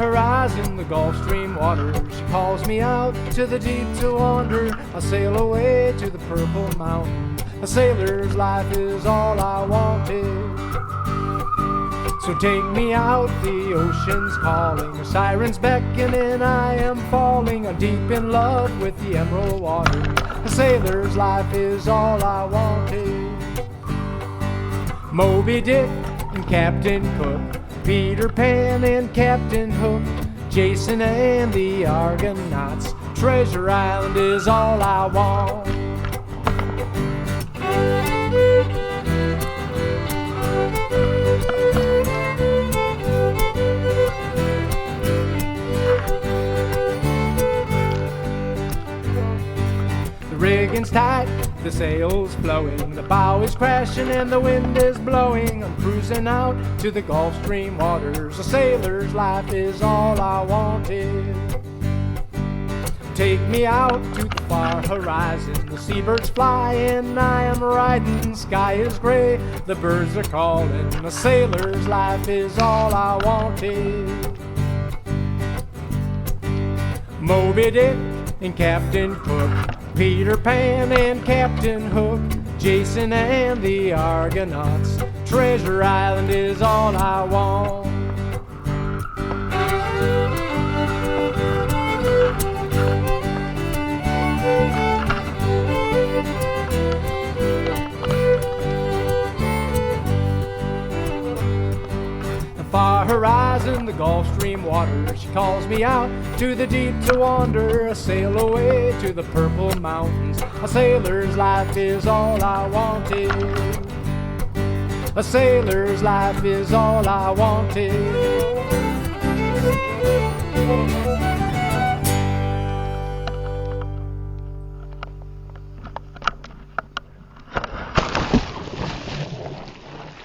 horizon, the Gulf Stream waters. She calls me out to the deep to wander. I sail away to the purple mountains. A sailor's life is all I wanted. So take me out, the ocean's calling. A siren's beckoning, I am falling. I'm deep in love with the emerald water. A sailor's life is all I wanted. Moby Dick and Captain Cook, Peter Pan and Captain Hook, Jason and the Argonauts. Treasure Island is all I want. The rigging's tight, the sail's flowing, the bow is crashing and the wind is blowing. I'm cruising out to the Gulf Stream waters. A sailor's life is all I wanted. Take me out to the far horizon. The seabirds fly and I am riding. The sky is gray, the birds are calling. A sailor's life is all I wanted. Moby Dick and Captain Cook, Peter Pan and Captain Hook, Jason and the Argonauts. Treasure Island is all I want. Far horizon, the Gulf Stream water. She calls me out to the deep to wander. I sail away to the purple mountains. A sailor's life is all I wanted. A sailor's life is all I wanted.